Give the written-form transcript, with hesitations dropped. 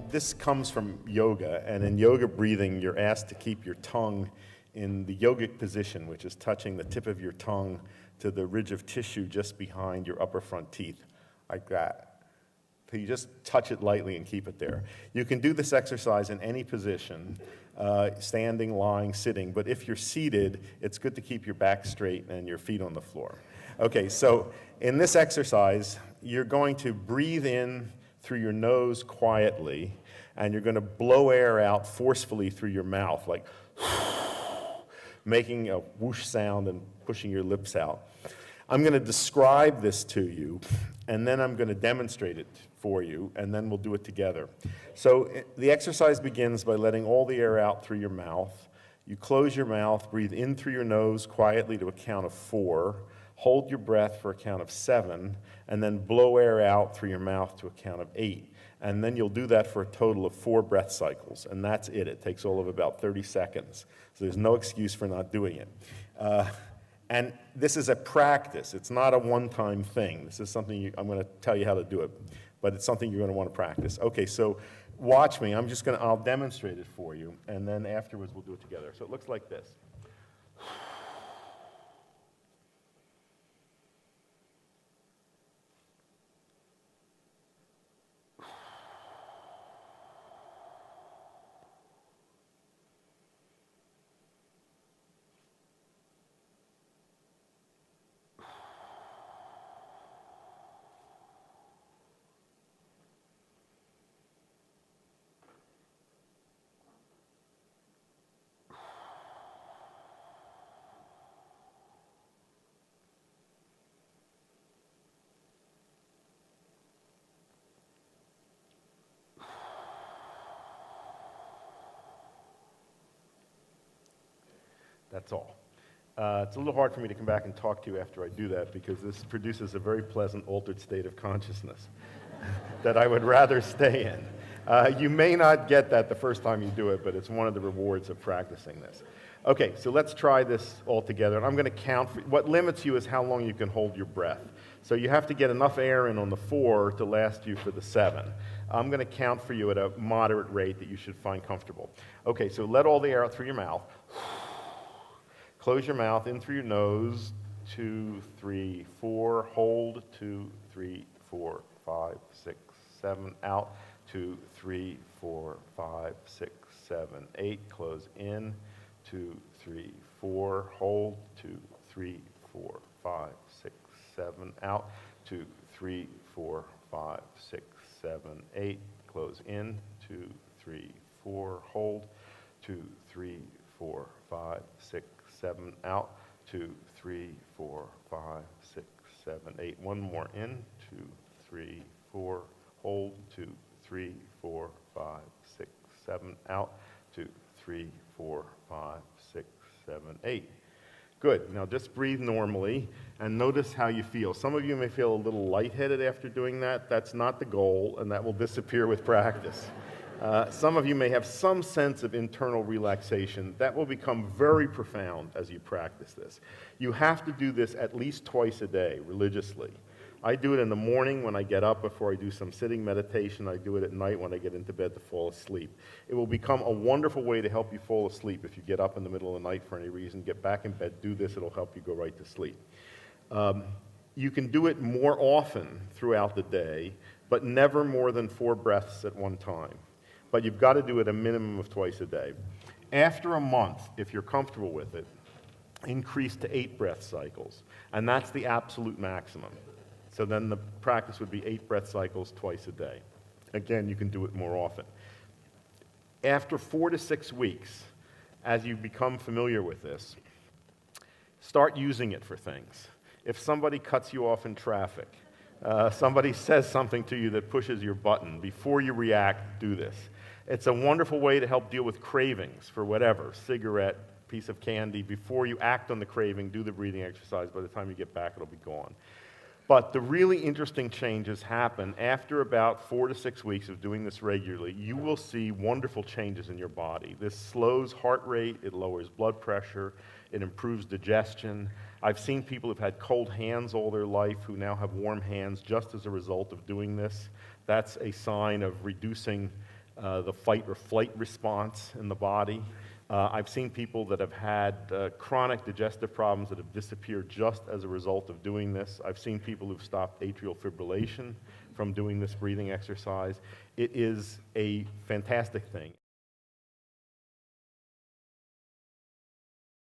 This comes from yoga, and in yoga breathing, you're asked to keep your tongue in the yogic position, which is touching the tip of your tongue to the ridge of tissue just behind your upper front teeth, like that. So you just touch it lightly and keep it there. You can do this exercise in any position, standing, lying, sitting, but if you're seated, it's good to keep your back straight and your feet on the floor. Okay, so in this exercise, you're going to breathe in through your nose quietly, and you're going to blow air out forcefully through your mouth, like making a whoosh sound and pushing your lips out. I'm going to describe this to you, and then I'm going to demonstrate it for you, and then we'll do it together. So the exercise begins by letting all the air out through your mouth. You close your mouth, breathe in through your nose quietly to a count of 4, hold your breath for a count of 7, and then blow air out through your mouth to a count of 8. And then you'll do that for a total of 4 breath cycles, and that's it. It takes all of about 30 seconds, so there's no excuse for not doing it. And this is a practice. It's not a one-time thing. This is something I'm going to tell you how to do it, but it's something you're going to want to practice. Okay, so watch me. I'll demonstrate it for you, and then afterwards we'll do it together. So it looks like this. That's all. It's a little hard for me to come back and talk to you after I do that because this produces a very pleasant altered state of consciousness that I would rather stay in. You may not get that the first time you do it, but it's one of the rewards of practicing this. Okay, so let's try this all together. And I'm going to count. What limits you is how long you can hold your breath. So you have to get enough air in on the 4 to last you for the 7. I'm going to count for you at a moderate rate that you should find comfortable. Okay, so let all the air out through your mouth. Close your mouth in through your nose, 2, 3, 4, hold, 2, 3, 4, 5, 6, 7, out, 2, 3, 4, 5, 6, 7, 8, close in, 2, 3, 4, hold, 2, 3, 4, 5, 6, 7, out, 2, 3, 4, 5, 6, 7, 8, close in, 2, 3, 4, hold, 2, 3, 4, 5, 6, 7, out, 2, 3, 4, 5, 6, 7, 8. One more in, 2, 3, 4, hold, 2, 3, 4, 5, 6, 7, out, 2, 3, 4, 5, 6, 7, 8. Good. Now just breathe normally and notice how you feel. Some of you may feel a little lightheaded after doing that. That's not the goal, and that will disappear with practice. Some of you may have some sense of internal relaxation. That will become very profound as you practice this. You have to do this at least twice a day, religiously. I do it in the morning when I get up before I do some sitting meditation. I do it at night when I get into bed to fall asleep. It will become a wonderful way to help you fall asleep. If you get up in the middle of the night for any reason, get back in bed, do this. It'll help you go right to sleep. You can do it more often throughout the day, but never more than 4 breaths at one time. But you've got to do it a minimum of twice a day. After a month, if you're comfortable with it, increase to 8 breath cycles. And that's the absolute maximum. So then the practice would be 8 breath cycles twice a day. Again, you can do it more often. After 4 to 6 weeks, as you become familiar with this, start using it for things. If somebody cuts you off in traffic, somebody says something to you that pushes your button, before you react, do this. It's a wonderful way to help deal with cravings for whatever, cigarette, piece of candy. Before you act on the craving, do the breathing exercise. By the time you get back, it'll be gone. But the really interesting changes happen after about 4 to 6 weeks of doing this regularly. You will see wonderful changes in your body. This slows heart rate, it lowers blood pressure, it improves digestion. I've seen people who've had cold hands all their life who now have warm hands just as a result of doing this. That's a sign of reducing the fight or flight response in the body. I've seen people that have had chronic digestive problems that have disappeared just as a result of doing this. I've seen people who've stopped atrial fibrillation from doing this breathing exercise. It is a fantastic thing.